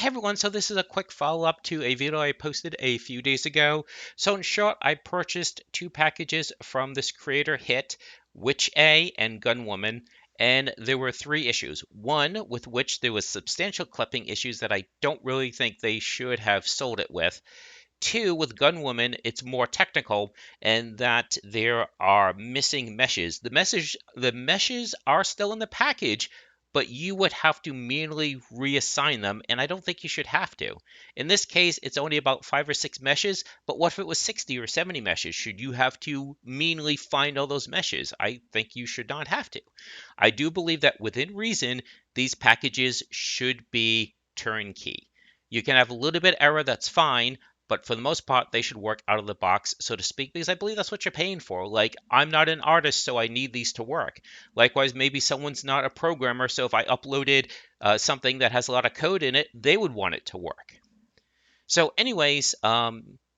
Hey everyone, so this is a quick follow-up to a video I posted a few days ago. So in short, I purchased two packages from this creator Hit, Witch A and Gunwoman, and there were three issues. One with which there was substantial clipping issues that I don't really think they should have sold it with. Two, with Gunwoman, it's more technical and that there are missing meshes. The meshes are still in the package, but you would have to manually reassign them, and I don't think you should have to. In this case, it's only about 5 or 6 meshes, but what if it was 60 or 70 meshes? Should you have to manually find all those meshes? I think you should not have to. I do believe that within reason, these packages should be turnkey. You can have a little bit of error, that's fine, but for the most part, they should work out of the box, so to speak, because I believe that's what you're paying for. Like, I'm not an artist, so I need these to work. Likewise, maybe someone's not a programmer, so if I uploaded something that has a lot of code in it, they would want it to work. So, anyways,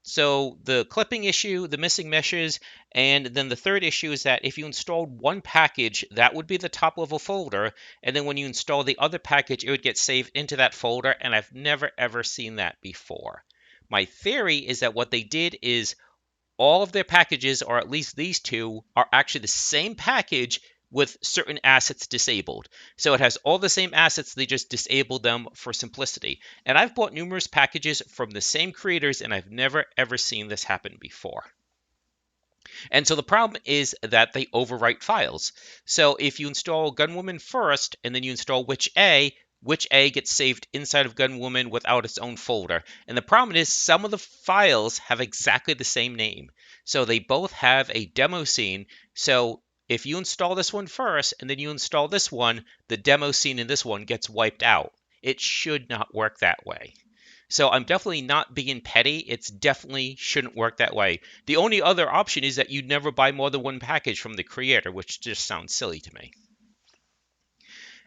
so the clipping issue, the missing meshes, and then the third issue is that if you installed one package, that would be the top level folder, and then when you install the other package, it would get saved into that folder, and I've never ever seen that before. My theory is that what they did is all of their packages, or at least these two, are actually the same package with certain assets disabled. So it has all the same assets, they just disabled them for simplicity. And I've bought numerous packages from the same creators, and I've never ever seen this happen before. And so the problem is that they overwrite files. So if you install Gunwoman first and then you install Witch A gets saved inside of Gunwoman without its own folder. And the problem is some of the files have exactly the same name. So they both have a demo scene. So if you install this one first and then you install this one, the demo scene in this one gets wiped out. It should not work that way. So I'm definitely not being petty. It's definitely shouldn't work that way. The only other option is that you'd never buy more than one package from the creator, which just sounds silly to me.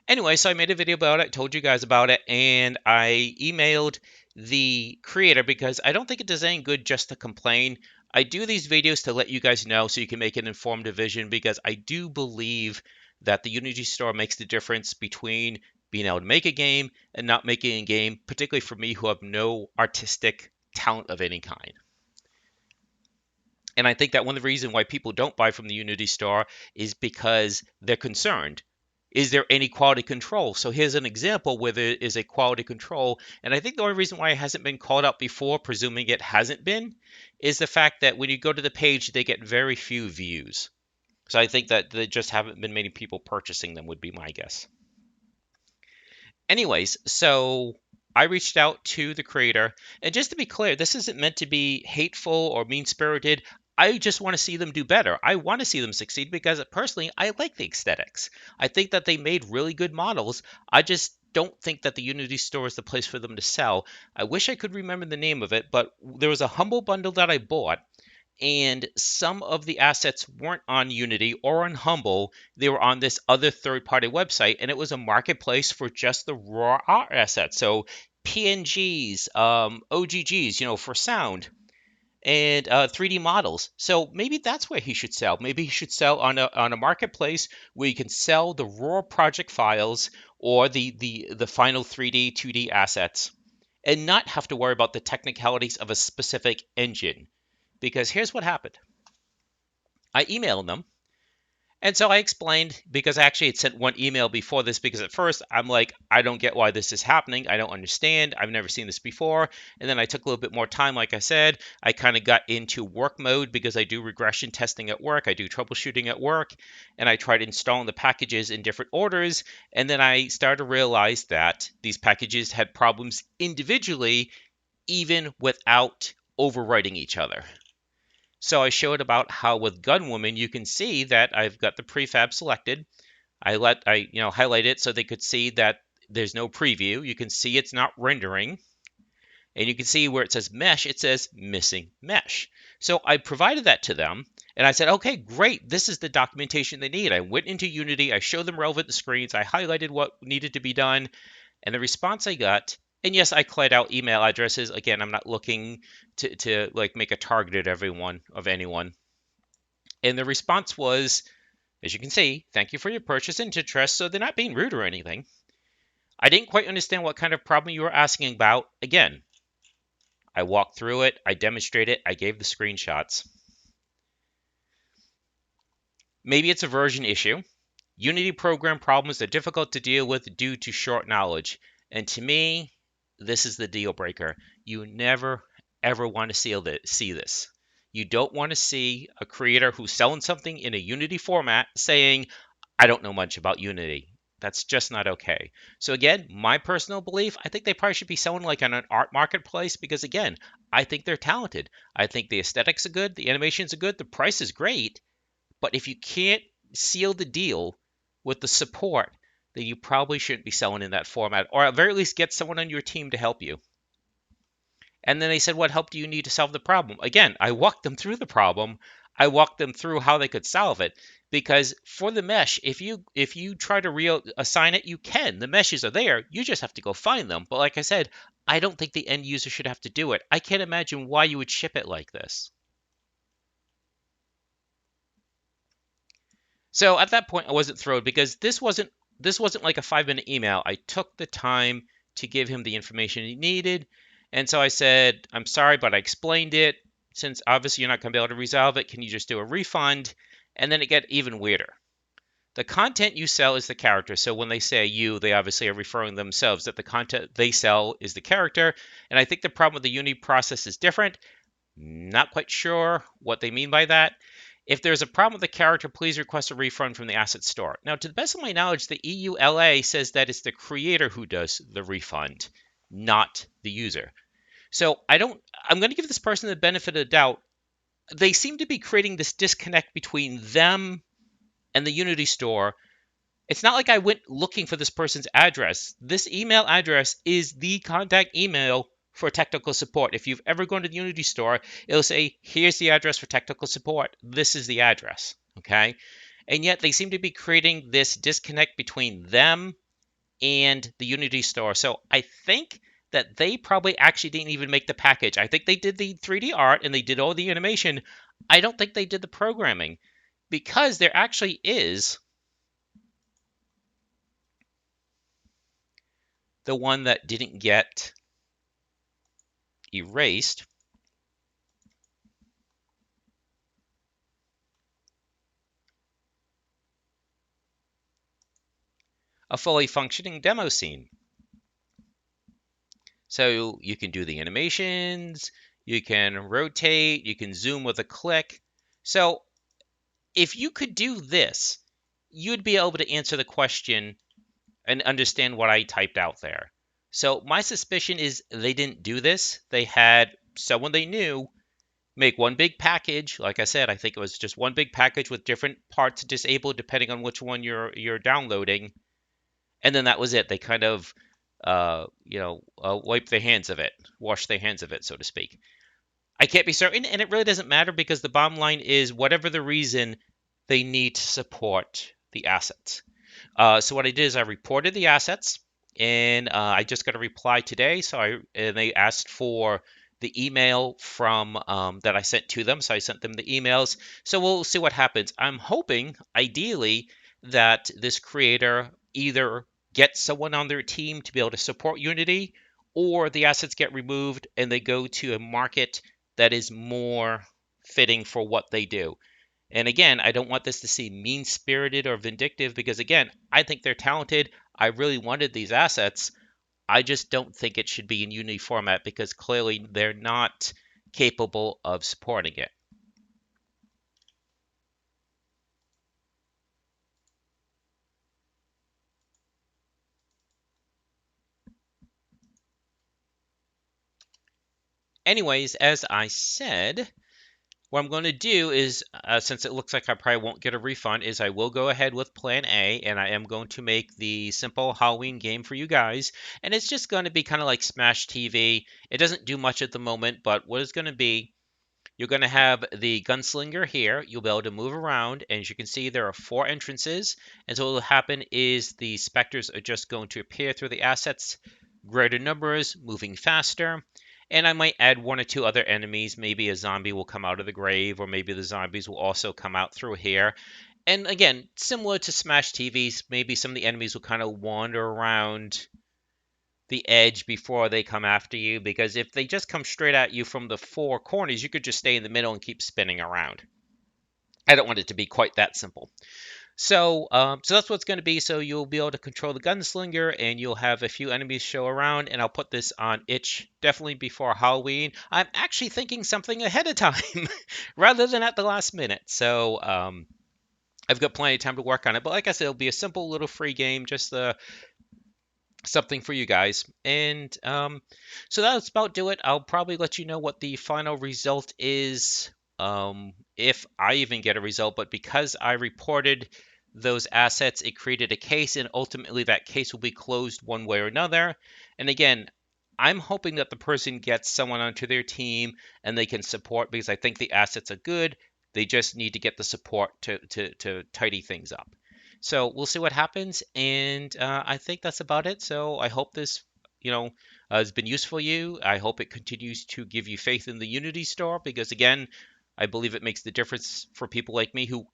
Anyway, so I made a video about it, told you guys about it, and I emailed the creator because I don't think it does any good just to complain. I do these videos to let you guys know so you can make an informed decision because I do believe that the Unity store makes the difference between being able to make a game and not making a game, particularly for me who have no artistic talent of any kind. And I think that one of the reasons why people don't buy from the Unity store is because they're concerned. Is there any quality control? So here's an example where there is a quality control. And I think the only reason why it hasn't been called out before, presuming it hasn't been, is the fact that when you go to the page, they get very few views. So I think that there just haven't been many people purchasing them, would be my guess. Anyways, so I reached out to the creator, and just to be clear, this isn't meant to be hateful or mean-spirited. I just want to see them do better. I want to see them succeed because personally, I like the aesthetics. I think that they made really good models. I just don't think that the Unity store is the place for them to sell. I wish I could remember the name of it, but there was a Humble bundle that I bought and some of the assets weren't on Unity or on Humble. They were on this other third-party website, and it was a marketplace for just the raw art assets. So PNGs, OGGs, for sound, and 3D models. So maybe that's where he should sell. Maybe he should sell on a marketplace where you can sell the raw project files or the final 3D, 2D assets, and not have to worry about the technicalities of a specific engine. Because here's what happened. I emailed them. And so I explained, because I actually had sent one email before this, because at first I'm like, I don't get why this is happening. I don't understand. I've never seen this before. And then I took a little bit more time, like I said. I kind of got into work mode because I do regression testing at work. I do troubleshooting at work. And I tried installing the packages in different orders. And then I started to realize that these packages had problems individually, even without overwriting each other. So I showed about how with Gunwoman, you can see that I've got the prefab selected. I highlight it so they could see that there's no preview. You can see it's not rendering. And you can see where it says mesh, it says missing mesh. So I provided that to them. And I said, okay, great. This is the documentation they need. I went into Unity. I showed them relevant screens. I highlighted what needed to be done. And the response I got, and yes, I cleared out email addresses. Again, I'm not looking to like make a target of anyone. And the response was, as you can see, thank you for your purchase and interest. So they're not being rude or anything. I didn't quite understand what kind of problem you were asking about. Again, I walked through it, I demonstrated it, I gave the screenshots. Maybe it's a version issue. Unity program problems are difficult to deal with due to short knowledge. And to me, this is the deal breaker. You never, ever want to see this. You don't want to see a creator who's selling something in a Unity format saying, I don't know much about Unity. That's just not okay. So again, my personal belief, I think they probably should be selling like on an art marketplace because again, I think they're talented. I think the aesthetics are good, the animations are good, the price is great. But if you can't seal the deal with the support, then you probably shouldn't be selling in that format, or at very least get someone on your team to help you. And then they said, what help do you need to solve the problem? Again, I walked them through the problem. I walked them through how they could solve it. Because for the mesh, if you try to assign it, you can. The meshes are there. You just have to go find them. But like I said, I don't think the end user should have to do it. I can't imagine why you would ship it like this. So at that point, I wasn't thrilled because this wasn't like a 5-minute email. I took the time to give him the information he needed, and so I said, "I'm sorry, but I explained it. Since obviously you're not going to be able to resolve it, can you just do a refund?" And then it got even weirder. The content you sell is the character. So when they say you, they obviously are referring themselves that the content they sell is the character. And I think the problem with the Unity process is different. Not quite sure what they mean by that. If there's a problem with the character, please request a refund from the asset store. Now, to the best of my knowledge, the EULA says that it's the creator who does the refund, not the user. So I'm going to give this person the benefit of the doubt. They seem to be creating this disconnect between them and the Unity store. It's not like I went looking for this person's address. This email address is the contact email for technical support. If you've ever gone to the Unity store, it'll say, here's the address for technical support. This is the address. Okay. And yet they seem to be creating this disconnect between them and the Unity store. So I think that they probably actually didn't even make the package. I think they did the 3D art and they did all the animation. I don't think they did the programming because there actually is the one that didn't get erased, a fully functioning demo scene. So you can do the animations, you can rotate, you can zoom with a click. So if you could do this, you'd be able to answer the question and understand what I typed out there. So my suspicion is they didn't do this. They had someone they knew make one big package. Like I said, I think it was just one big package with different parts disabled depending on which one you're downloading, and then that was it. They kind of wipe their hands of it, wash their hands of it, so to speak. I can't be certain, and it really doesn't matter because the bottom line is whatever the reason, they need to support the assets. So what I did is I reported the assets, and I just got a reply today. And they asked for the email from that I sent to them, so I sent them the emails. So we'll see what happens. I'm hoping, ideally, that this creator either gets someone on their team to be able to support Unity, or the assets get removed and they go to a market that is more fitting for what they do. And again, I don't want this to seem mean spirited or vindictive because, again, I think they're talented. I really wanted these assets. I just don't think it should be in Unity format because clearly they're not capable of supporting it. Anyways, as I said, what I'm going to do is, since it looks like I probably won't get a refund, is I will go ahead with plan A, and I am going to make the simple Halloween game for you guys. And it's just going to be kind of like Smash TV. It doesn't do much at the moment, but what it's going to be, you're going to have the gunslinger here. You'll be able to move around, and as you can see, there are 4 entrances. And so what will happen is the specters are just going to appear through the assets, greater numbers, moving faster. And I might add 1 or 2 other enemies. Maybe a zombie will come out of the grave, or maybe the zombies will also come out through here. And again, similar to Smash TVs, maybe some of the enemies will kind of wander around the edge before they come after you, because if they just come straight at you from the four corners, you could just stay in the middle and keep spinning around. I don't want it to be quite that simple. So that's what's going to be. So you'll be able to control the gunslinger, and you'll have a few enemies show around. And I'll put this on itch definitely before Halloween. I'm actually thinking something ahead of time rather than at the last minute. So I've got plenty of time to work on it. But like I said, it'll be a simple little free game, just something for you guys. And so that's about do it. I'll probably let you know what the final result is, if I even get a result. But because I reported those assets, it created a case, and ultimately that case will be closed one way or another. And again, I'm hoping that the person gets someone onto their team and they can support, because I think the assets are good. They just need to get the support to tidy things up. So we'll see what happens, and I think that's about it. So I hope this, has been useful to you. I hope it continues to give you faith in the Unity store, because again, I believe it makes the difference for people like me who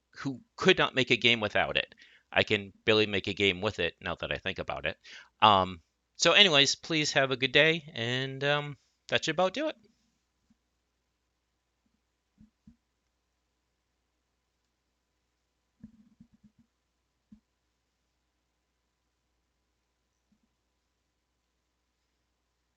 could not make a game without it. I can barely make a game with it now that I think about it. So anyways, please have a good day, and that should about do it.